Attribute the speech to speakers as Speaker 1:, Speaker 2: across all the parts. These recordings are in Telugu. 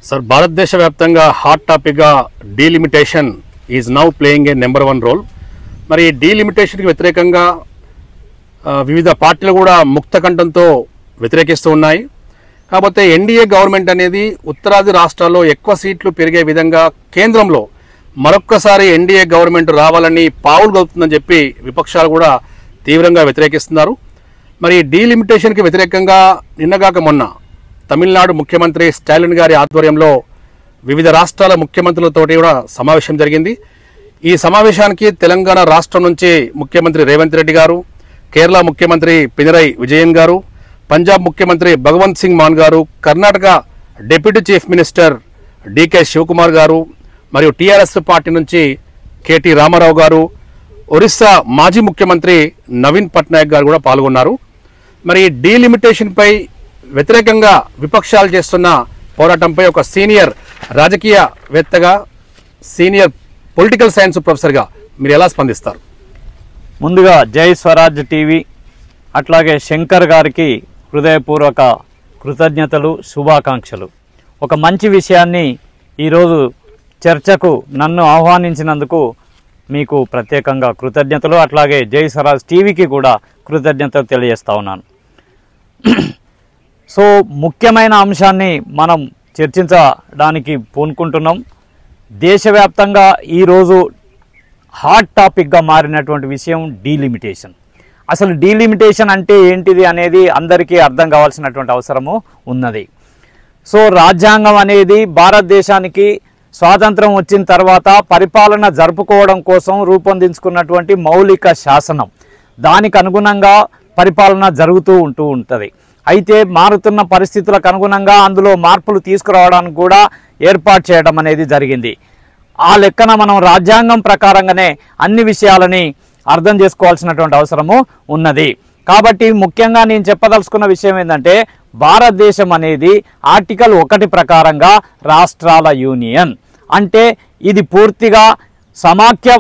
Speaker 1: సార్, భారతదేశ వ్యాప్తంగా హాట్ టాపిక్గా delimitation is now playing a number 1 role. మరి డీలిమిటేషన్కి వ్యతిరేకంగా వివిధ పార్టీలు కూడా ముక్త కంఠంతో వ్యతిరేకిస్తూ ఉన్నాయి. కాకపోతే ఎన్డీఏ గవర్నమెంట్ అనేది ఉత్తరాది రాష్ట్రాల్లో ఎక్కువ సీట్లు పెరిగే విధంగా కేంద్రంలో మరొక్కసారి ఎన్డీఏ గవర్నమెంట్ రావాలని పావులు కలుపుతుందని చెప్పి విపక్షాలు కూడా తీవ్రంగా వ్యతిరేకిస్తున్నారు. మరి డీలిమిటేషన్కి వ్యతిరేకంగా నిన్నగాక మొన్న తమిళనాడు ముఖ్యమంత్రి స్టాలిన్ గారి ఆధ్వర్యంలో వివిధ రాష్ట్రాల ముఖ్యమంత్రులతోటి కూడా సమావేశం జరిగింది. ఈ సమావేశానికి తెలంగాణ రాష్ట్రం నుంచి ముఖ్యమంత్రి రేవంత్ రెడ్డి గారు, కేరళ ముఖ్యమంత్రి పినరై విజయన్ గారు, పంజాబ్ ముఖ్యమంత్రి Bhagavanth Singh Mann garu, Karnataka deputy chief minister DK Shivakumar garu, మరియు టీఆర్ఎస్ పార్టీ నుంచి కేటీ రామారావు గారు, ఒరిస్సా మాజీ ముఖ్యమంత్రి నవీన్ పట్నాయక్ గారు కూడా పాల్గొన్నారు. మరి డీలిమిటేషన్పై వ్యతిరేకంగా విపక్షాలు చేస్తున్న పోరాటంపై ఒక సీనియర్ రాజకీయవేత్తగా, సీనియర్ పొలిటికల్ సైన్స్ ప్రొఫెసర్గా మీరు ఎలా స్పందిస్తారు?
Speaker 2: ముందుగా జై స్వరాజ్ టీవీ అట్లాగే శంకర్ గారికి హృదయపూర్వక కృతజ్ఞతలు, శుభాకాంక్షలు. ఒక మంచి విషయాన్ని ఈరోజు చర్చకు నన్ను ఆహ్వానించినందుకు మీకు ప్రత్యేకంగా కృతజ్ఞతలు, అట్లాగే జై స్వరాజ్ టీవీకి కూడా కృతజ్ఞతలు తెలియజేస్తా ఉన్నాను. సో ముఖ్యమైన అంశాన్ని మనం చర్చించడానికి పూనుకుంటున్నాం. దేశవ్యాప్తంగా ఈరోజు హాట్ టాపిక్గా మారినటువంటి విషయం డీలిమిటేషన్. అసలు డీలిమిటేషన్ అంటే ఏంటిది అనేది అందరికీ అర్థం కావాల్సినటువంటి అవసరము ఉన్నది. సో రాజ్యాంగం అనేది భారతదేశానికి స్వాతంత్రం వచ్చిన తర్వాత పరిపాలన జరుపుకోవడం కోసం రూపొందించుకున్నటువంటి మౌలిక శాసనం. దానికి అనుగుణంగా పరిపాలన జరుగుతూ ఉంటుంది. అయితే మారుతున్న పరిస్థితులకు అనుగుణంగా అందులో మార్పులు తీసుకురావడానికి కూడా ఏర్పాటు చేయడం అనేది జరిగింది. ఆ లెక్కన మనం రాజ్యాంగం ప్రకారంగానే అన్ని విషయాలని అర్థం చేసుకోవాల్సినటువంటి అవసరము ఉన్నది. కాబట్టి ముఖ్యంగా నేను చెప్పదలుచుకున్న విషయం ఏంటంటే, భారతదేశం అనేది ఆర్టికల్ 1 ప్రకారంగా రాష్ట్రాల యూనియన్. అంటే ఇది పూర్తిగా సమాఖ్య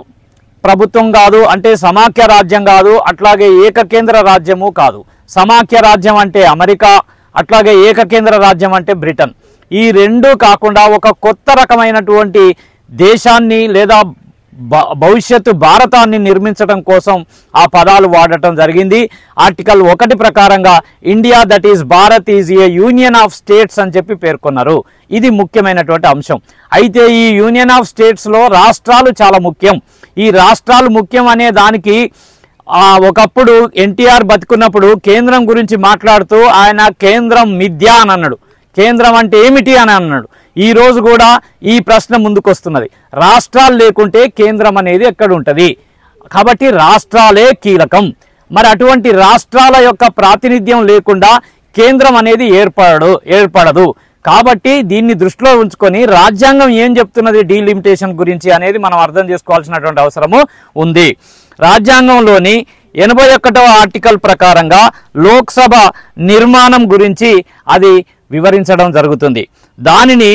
Speaker 2: ప్రభుత్వం కాదు, అంటే సమాఖ్య రాజ్యం కాదు, అట్లాగే ఏకకేంద్ర రాజ్యము కాదు. సమాఖ్య రాజ్యం అంటే అమెరికా, అట్లాగే ఏకకేంద్ర రాజ్యం అంటే బ్రిటన్. ఈ రెండూ కాకుండా ఒక కొత్త రకమైనటువంటి దేశాన్ని లేదా భవిష్యత్తు భారతాన్ని నిర్మించడం కోసం ఆ పదాలు వాడటం జరిగింది. ఆర్టికల్ 1 ప్రకారంగా India that is Bharat is A union of states అని చెప్పి పేర్కొన్నారు. ఇది ముఖ్యమైనటువంటి అంశం. అయితే ఈ యూనియన్ ఆఫ్ స్టేట్స్లో రాష్ట్రాలు చాలా ముఖ్యం. ఈ రాష్ట్రాలు ముఖ్యం అనే దానికి ఒకప్పుడు ఎన్టీఆర్ బతుకున్నప్పుడు కేంద్రం గురించి మాట్లాడుతూ ఆయన కేంద్రం మిథ్య అని అన్నాడు. కేంద్రం అంటే ఏమిటి అని అన్నాడు. ఈ రోజు కూడా ఈ ప్రశ్న ముందుకు వస్తున్నది. రాష్ట్రాలు లేకుంటే కేంద్రం అనేది ఎక్కడ ఉంటుంది? కాబట్టి రాష్ట్రాలే కీలకం. మరి అటువంటి రాష్ట్రాల యొక్క ప్రాతినిధ్యం లేకుండా కేంద్రం అనేది ఏర్పడదు. కాబట్టి దీన్ని దృష్టిలో ఉంచుకొని రాజ్యాంగం ఏం చెప్తున్నది డీలిమిటేషన్ గురించి అనేది మనం అర్థం చేసుకోవాల్సినటువంటి అవసరము ఉంది. రాజ్యాంగంలోని 81వ ఆర్టికల్ ప్రకారంగా లోక్సభ నిర్మాణం గురించి అది వివరించడం జరుగుతుంది. దానిని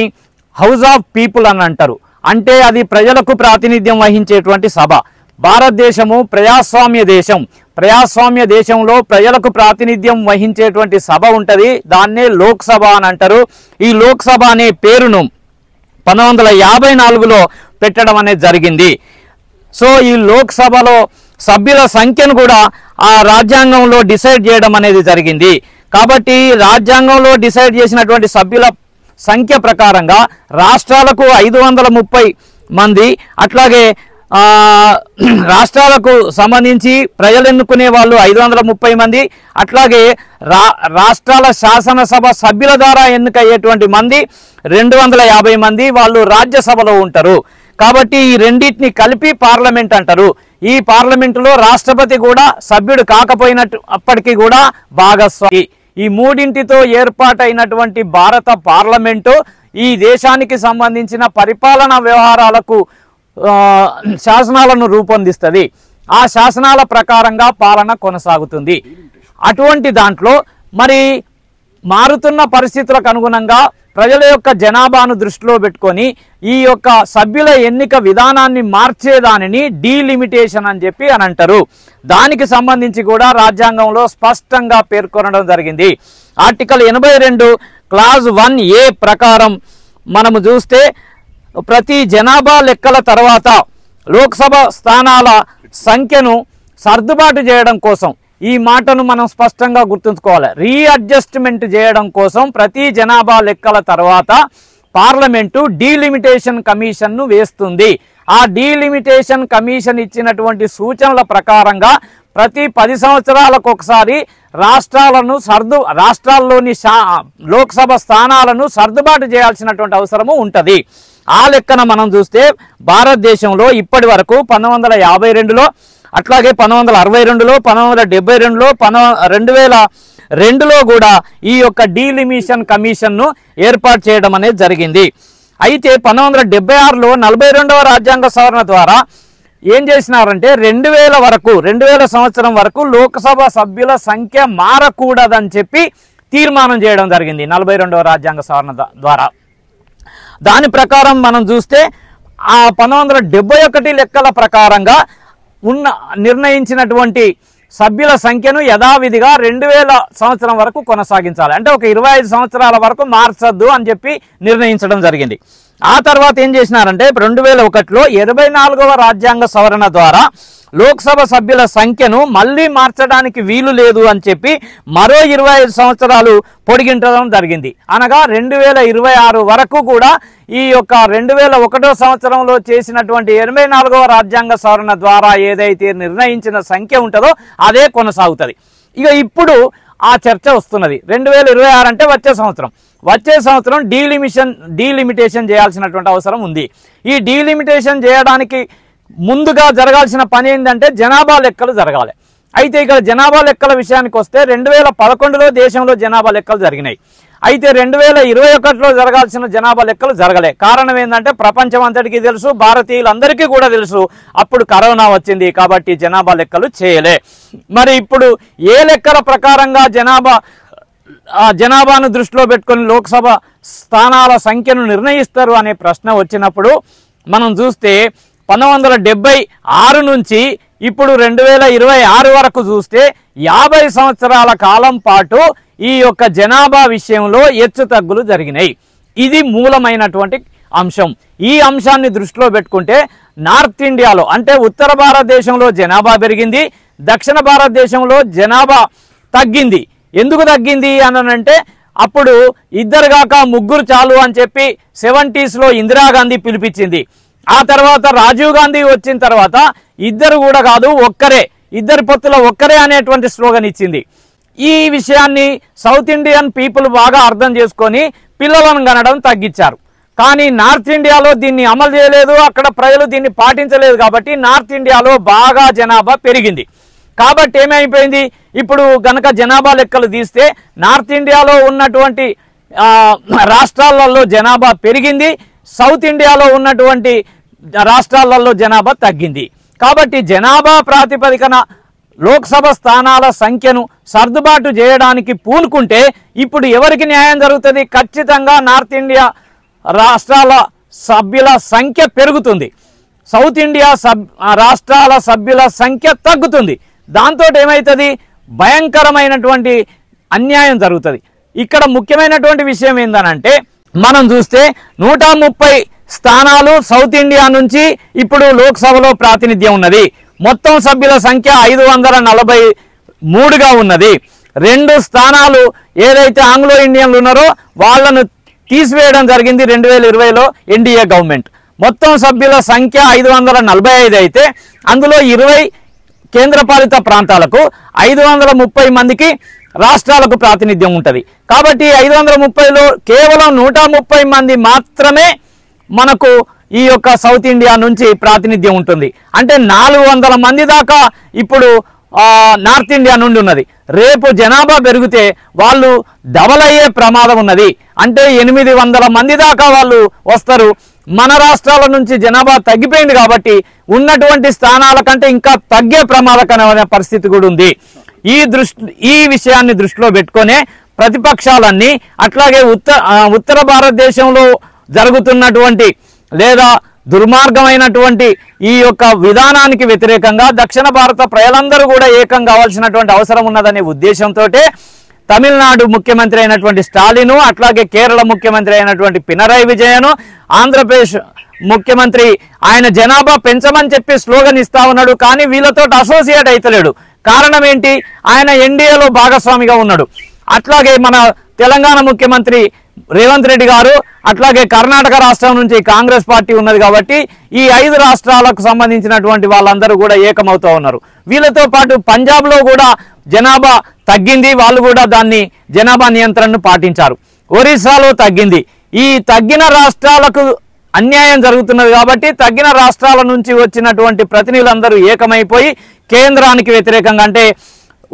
Speaker 2: హౌస్ ఆఫ్ పీపుల్ అని అంటారు. అంటే అది ప్రజలకు ప్రాతినిధ్యం వహించేటువంటి సభ. భారతదేశము ప్రజాస్వామ్య దేశం. ప్రజాస్వామ్య దేశంలో ప్రజలకు ప్రాతినిధ్యం వహించేటువంటి సభ ఉంటుంది. దాన్నే లోక్సభ అని అంటారు. ఈ లోక్సభ అనే పేరును 1954లో పెట్టడం అనేది జరిగింది. సో ఈ లోక్సభలో సభ్యుల సంఖ్యను కూడా ఆ రాజ్యాంగంలో డిసైడ్ చేయడం అనేది జరిగింది. కాబట్టి రాజ్యాంగంలో డిసైడ్ చేసినటువంటి సభ్యుల సంఖ్య ప్రకారంగా రాష్ట్రాలకు 530 మంది, అట్లాగే రాష్ట్రాలకు సంబంధించి ప్రజలు ఎన్నుకునే వాళ్ళు 530 మంది, అట్లాగే రాష్ట్రాల శాసనసభ సభ్యుల ద్వారా ఎన్నికయ్యేటువంటి మంది 250 మంది వాళ్ళు రాజ్యసభలో ఉంటారు. కాబట్టి ఈ రెండింటిని కలిపి పార్లమెంట్ అంటారు. ఈ పార్లమెంటులో రాష్ట్రపతి కూడా సభ్యుడు కాకపోయినప్పటికీ కూడా భాగస్వామి. ఈ మూడింటితో ఏర్పాటైనటువంటి భారత పార్లమెంటు ఈ దేశానికి సంబంధించిన పరిపాలనా వ్యవహారాలకు శాసనాలను రూపొందిస్తుంది. ఆ శాసనాల ప్రకారంగా పాలన కొనసాగుతుంది. అటువంటి దాంట్లో మరి మారుతున్న పరిస్థితులకు అనుగుణంగా ప్రజల యొక్క జనాభాను దృష్టిలో పెట్టుకొని ఈ యొక్క సభ్యుల ఎన్నిక విధానాన్ని మార్చేదానిని డీలిమిటేషన్ అని చెప్పి అని అంటారు. దానికి సంబంధించి కూడా రాజ్యాంగంలో స్పష్టంగా పేర్కొనడం జరిగింది. ఆర్టికల్ 82 క్లాజ్ 1A ప్రకారం మనము చూస్తే ప్రతి జనాభా లెక్కల తర్వాత లోక్సభ స్థానాల సంఖ్యను సర్దుబాటు చేయడం కోసం, ఈ మాటను మనం స్పష్టంగా గుర్తుంచుకోవాలి, రీఅడ్జస్ట్మెంట్ చేయడం కోసం ప్రతి జనాభా లెక్కల తర్వాత పార్లమెంటు డీలిమిటేషన్ కమిషన్ను వేస్తుంది. ఆ డీలిమిటేషన్ కమిషన్ ఇచ్చినటువంటి సూచనల ప్రకారంగా ప్రతి 10 సంవత్సరాలకు ఒకసారి రాష్ట్రాల్లోని లోక్సభ స్థానాలను సర్దుబాటు చేయాల్సినటువంటి అవసరము ఉంటుంది. ఆ లెక్కన మనం చూస్తే భారతదేశంలో ఇప్పటి వరకు 1952లో, అట్లాగే 1962లో, 1972లో, 2002లో కూడా ఈ యొక్క డీలిమిటేషన్ కమిషన్ను ఏర్పాటు చేయడం అనేది జరిగింది. అయితే 1976లో 42వ రాజ్యాంగ సవరణ ద్వారా ఏం చేసినారంటే 2000 సంవత్సరం వరకు లోక్సభ సభ్యుల సంఖ్య మారకూడదని చెప్పి తీర్మానం చేయడం జరిగింది 42వ రాజ్యాంగ సవరణ ద్వారా. దాని ప్రకారం మనం చూస్తే ఆ 1971 లెక్కల ప్రకారంగా నిర్ణయించినటువంటి సభ్యుల సంఖ్యను యథావిధిగా 2000 సంవత్సరం వరకు కొనసాగించాలి. అంటే ఒక 25 సంవత్సరాల వరకు మార్చొద్దు అని చెప్పి నిర్ణయించడం జరిగింది. ఆ తర్వాత ఏం చేసినారంటే 2001లో 84వ రాజ్యాంగ సవరణ ద్వారా లోక్సభ సభ్యుల సంఖ్యను మళ్ళీ మార్చడానికి వీలు లేదు అని చెప్పి మరో 25 సంవత్సరాలు పొడిగించడం జరిగింది. అనగా 2026 వరకు కూడా ఈ యొక్క 2001 సంవత్సరంలో చేసినటువంటి 84వ రాజ్యాంగ సవరణ ద్వారా ఏదైతే నిర్ణయించిన సంఖ్య ఉంటుందో అదే కొనసాగుతుంది. ఇక ఇప్పుడు ఆ చర్చ వస్తున్నది. 2026 అంటే వచ్చే సంవత్సరం డీలిమిటేషన్ చేయాల్సినటువంటి అవసరం ఉంది. ఈ డీలిమిటేషన్ చేయడానికి ముందుగా జరగాల్సిన పని ఏంటంటే జనాభా లెక్కలు జరగాలి. అయితే ఇక్కడ జనాభా లెక్కల విషయానికి వస్తే 2011లో దేశంలో జనాభా లెక్కలు జరిగినాయి. అయితే 2021లో జరగాల్సిన జనాభా లెక్కలు జరగలే. కారణం ఏంటంటే ప్రపంచం అంతటికీ తెలుసు, భారతీయులందరికీ కూడా తెలుసు, అప్పుడు కరోనా వచ్చింది కాబట్టి జనాభా లెక్కలు చేయలే. మరి ఇప్పుడు ఏ లెక్కల ప్రకారంగా జనాభాను దృష్టిలో పెట్టుకొని లోక్సభ స్థానాల సంఖ్యను నిర్ణయిస్తారు అనే ప్రశ్న వచ్చినప్పుడు మనం చూస్తే 1976 నుంచి ఇప్పుడు 2026 వరకు చూస్తే 50 సంవత్సరాల కాలం పాటు ఈ యొక్క జనాభా విషయంలో హెచ్చు తగ్గులు జరిగినాయి. ఇది మూలమైనటువంటి అంశం. ఈ అంశాన్ని దృష్టిలో పెట్టుకుంటే నార్త్ ఇండియాలో అంటే ఉత్తర భారతదేశంలో జనాభా పెరిగింది, దక్షిణ భారతదేశంలో జనాభా తగ్గింది. ఎందుకు తగ్గింది అనంటే అప్పుడు 2 కాక 3 చాలు అని చెప్పి 70sలో ఇందిరాగాంధీ పిలిపించింది. ఆ తర్వాత రాజీవ్ గాంధీ వచ్చిన తర్వాత 2 కూడా కాదు ఒక్కరే, 2 పొత్తుల ఒక్కరే అనేటువంటి స్లోగన్ ఇచ్చింది. ఈ విషయాన్ని సౌత్ ఇండియన్ పీపుల్ బాగా అర్థం చేసుకొని పిల్లలను కనడం తగ్గించారు. కానీ నార్త్ ఇండియాలో దీన్ని అమలు చేయలేదు, అక్కడ ప్రజలు దీన్ని పాటించలేదు. కాబట్టి నార్త్ ఇండియాలో బాగా జనాభా పెరిగింది. కాబట్టి ఏమైపోయింది, ఇప్పుడు గనక జనాభా లెక్కలు తీస్తే నార్త్ ఇండియాలో ఉన్నటువంటి రాష్ట్రాలలో జనాభా పెరిగింది, సౌత్ ఇండియాలో ఉన్నటువంటి రాష్ట్రాలలో జనాభా తగ్గింది. కాబట్టి జనాభా ప్రాతిపదికన లోక్సభ స్థానాల సంఖ్యను సర్దుబాటు చేయడానికి పూనుకుంటే ఇప్పుడు ఎవరికి న్యాయం జరుగుతుంది? ఖచ్చితంగా నార్త్ ఇండియా రాష్ట్రాల సభ్యుల సంఖ్య పెరుగుతుంది, సౌత్ ఇండియా రాష్ట్రాల సభ్యుల సంఖ్య తగ్గుతుంది. దాంతో ఏమవుతుంది? భయంకరమైనటువంటి అన్యాయం జరుగుతుంది. ఇక్కడ ముఖ్యమైనటువంటి విషయం ఏందనంటే మనం చూస్తే 130 స్థానాలు సౌత్ ఇండియా నుంచి ఇప్పుడు లోక్సభలో ప్రాతినిధ్యం ఉన్నది. మొత్తం సభ్యుల సంఖ్య 543గా ఉన్నది. 2 స్థానాలు ఏదైతే ఆంగ్లో ఇండియన్లు ఉన్నారో వాళ్ళను తీసివేయడం జరిగింది 2020లో ఎన్డీఏ గవర్నమెంట్. మొత్తం సభ్యుల సంఖ్య 545 అయితే అందులో 20 కేంద్రపాలిత ప్రాంతాలకు 530 మందికి రాష్ట్రాలకు ప్రాతినిధ్యం ఉంటుంది. కాబట్టి 530లో కేవలం 130 మంది మాత్రమే మనకు ఈ యొక్క సౌత్ ఇండియా నుంచి ప్రాతినిధ్యం ఉంటుంది. అంటే 400 మంది దాకా ఇప్పుడు నార్త్ ఇండియా నుండి ఉన్నది. రేపు జనాభా పెరిగితే వాళ్ళు డబల్ అయ్యే ప్రమాదం ఉన్నది. అంటే 800 మంది దాకా వాళ్ళు వస్తారు. మన రాష్ట్రాల నుంచి జనాభా తగ్గిపోయింది కాబట్టి ఉన్నటువంటి స్థానాల కంటే ఇంకా తగ్గే ప్రమాదకరమైన పరిస్థితి కూడా ఉంది. ఈ విషయాన్ని దృష్టిలో పెట్టుకునే ప్రతిపక్షాలన్నీ అట్లాగే ఉత్తర భారతదేశంలో జరుగుతున్నటువంటి లేదా దుర్మార్గమైనటువంటి ఈ యొక్క విధానానికి వ్యతిరేకంగా దక్షిణ భారత ప్రజలందరూ కూడా ఏకం కావాల్సినటువంటి అవసరం ఉన్నదనే ఉద్దేశంతో తమిళనాడు ముఖ్యమంత్రి అయినటువంటి స్టాలిను, అట్లాగే కేరళ ముఖ్యమంత్రి అయినటువంటి పినరయి విజయను, ఆంధ్రప్రదేశ్ ముఖ్యమంత్రి ఆయన జనాభా పెంచమని చెప్పి స్లోగన్ ఇస్తా ఉన్నాడు. కానీ వీళ్ళతో అసోసియేట్ అయితలేడు. కారణం ఏంటి? ఆయన ఎన్డీఏలో భాగస్వామిగా ఉన్నాడు. అట్లాగే మన తెలంగాణ ముఖ్యమంత్రి రేవంత్ రెడ్డి గారు, అట్లాగే కర్ణాటక రాష్ట్రం నుంచి కాంగ్రెస్ పార్టీ ఉన్నది కాబట్టి ఈ 5 రాష్ట్రాలకు సంబంధించినటువంటి వాళ్ళందరూ కూడా ఏకమవుతూ ఉన్నారు. వీళ్ళతో పాటు పంజాబ్లో కూడా జనాభా తగ్గింది, వాళ్ళు కూడా దాన్ని జనాభా నియంత్రణను పాటించారు. ఒరిస్సాలో తగ్గింది. ఈ తగ్గిన రాష్ట్రాలకు అన్యాయం జరుగుతున్నది కాబట్టి తగ్గిన రాష్ట్రాల నుంచి వచ్చినటువంటి ప్రతినిధులందరూ ఏకమైపోయి కేంద్రానికి వ్యతిరేకంగా, అంటే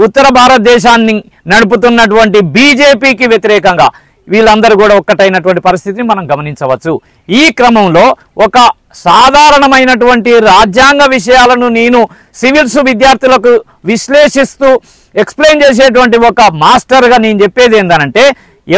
Speaker 2: ఉత్తర భారతదేశాన్ని నడుపుతున్నటువంటి బీజేపీకి వ్యతిరేకంగా వీళ్ళందరూ కూడా ఒక్కటైనటువంటి పరిస్థితిని మనం గమనించవచ్చు. ఈ క్రమంలో ఒక సాధారణమైనటువంటి రాజ్యాంగ విషయాలను నేను సివిల్స్ విద్యార్థులకు విశ్లేషిస్తూ ఎక్స్ప్లెయిన్ చేసేటువంటి ఒక మాస్టర్గా నేను చెప్పేది ఏంటంటే,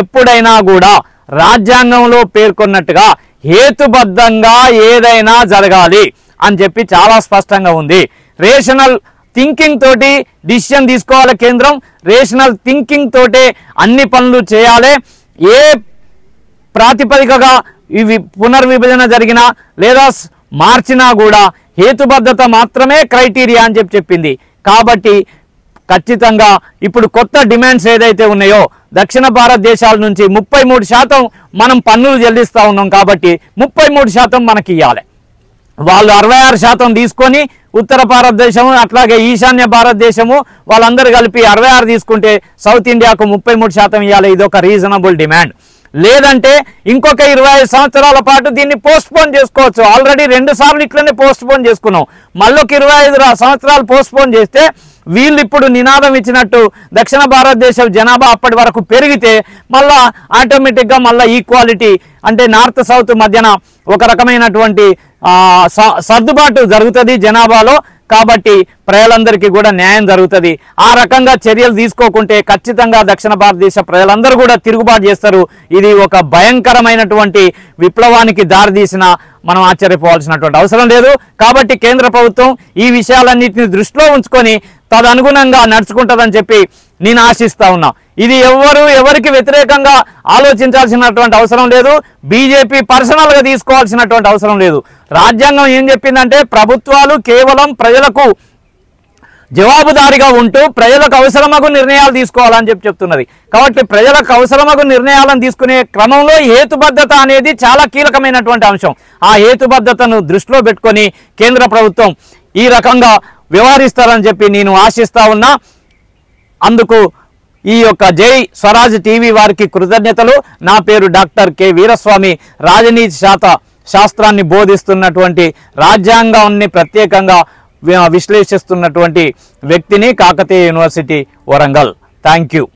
Speaker 2: ఎప్పుడైనా కూడా రాజ్యాంగంలో పేర్కొన్నట్టుగా హేతుబద్ధంగా ఏదైనా జరగాలి అని చెప్పి చాలా స్పష్టంగా ఉంది. రేషనల్ థింకింగ్ తోటి డిసిషన్ తీసుకోవాలి కేంద్రం. రేషనల్ థింకింగ్ తోటే అన్ని పనులు చేయాలి. ఏ ప్రాతిపదికగా ఇవి పునర్విభజన జరిగినా లేదా మార్చినా కూడా హేతుబద్ధత మాత్రమే క్రైటీరియా అని చెప్పింది. కాబట్టి ఖచ్చితంగా ఇప్పుడు కొత్త డిమాండ్స్ ఏదైతే ఉన్నాయో దక్షిణ భారతదేశాల నుంచి 33% మనం పన్నులు చెల్లిస్తూ ఉన్నాం కాబట్టి 33% మనకి ఇవ్వాలి. వాళ్ళు 66% తీసుకొని ఉత్తర భారతదేశము అట్లాగే ఈశాన్య భారతదేశము వాళ్ళందరూ కలిపి 66 తీసుకుంటే సౌత్ ఇండియాకు 33% ఇవ్వాలి. ఇది ఒక రీజనబుల్ డిమాండ్. లేదంటే ఇంకొక 25 సంవత్సరాల పాటు దీన్ని పోస్ట్పోన్ చేసుకోవచ్చు. ఆల్రెడీ 2 సార్లు ఇట్లనే పోస్ట్పోన్ చేసుకున్నాం. మళ్ళొక 25 సంవత్సరాలు పోస్ట్పోన్ చేస్తే వీళ్ళు ఇప్పుడు నినాదం ఇచ్చినట్టు దక్షిణ భారతదేశం జనాభా అప్పటి వరకు పెరిగితే మళ్ళా ఆటోమేటిక్గా మళ్ళీ ఈక్వాలిటీ, అంటే నార్త్ సౌత్ మధ్యన ఒక రకమైనటువంటి సర్దుబాటు జరుగుతుంది జనాభాలో. కాబట్టి ప్రజలందరికీ కూడా న్యాయం జరుగుతుంది. ఆ రకంగా చర్యలు తీసుకోకుంటే ఖచ్చితంగా దక్షిణ భారతదేశ ప్రజలందరూ కూడా తిరుగుబాటు చేస్తారు. ఇది ఒక భయంకరమైనటువంటి విప్లవానికి దారితీసిన మనం ఆశ్చర్యపోవాల్సినటువంటి అవసరం లేదు. కాబట్టి కేంద్ర ప్రభుత్వం ఈ విషయాలన్నింటినీ దృష్టిలో ఉంచుకొని తదనుగుణంగా నడుచుకుంటుందని చెప్పి నేను ఆశిస్తా ఉన్నా. ఇది ఎవరికి వ్యతిరేకంగా ఆలోచించాల్సినటువంటి అవసరం లేదు. బీజేపీ పర్సనల్గా తీసుకోవాల్సినటువంటి అవసరం లేదు. రాజ్యాంగం ఏం చెప్పిందంటే ప్రభుత్వాలు కేవలం ప్రజలకు జవాబుదారీగా ఉంటూ ప్రజలకు అవసరమగు నిర్ణయాలు తీసుకోవాలని చెప్తున్నది. కాబట్టి ప్రజలకు అవసరమగు నిర్ణయాలను తీసుకునే క్రమంలో హేతుబద్ధత అనేది చాలా కీలకమైనటువంటి అంశం. ఆ హేతుబద్ధతను దృష్టిలో పెట్టుకొని కేంద్ర ప్రభుత్వం ఈ రకంగా వ్యవహరిస్తారని చెప్పి నేను ఆశిస్తా ఉన్నా. అందుకు ఈ యొక్క జై స్వరాజ్ టీవీ వారికి కృతజ్ఞతలు. నా పేరు డాక్టర్ కె వీరస్వామి. రాజనీతి శాస్త్రాన్ని బోధిస్తున్నటువంటి, రాజ్యాంగాన్ని ప్రత్యేకంగా విశ్లేషిస్తున్నటువంటి వ్యక్తిని, Kakatiya university Warangal. Thank you.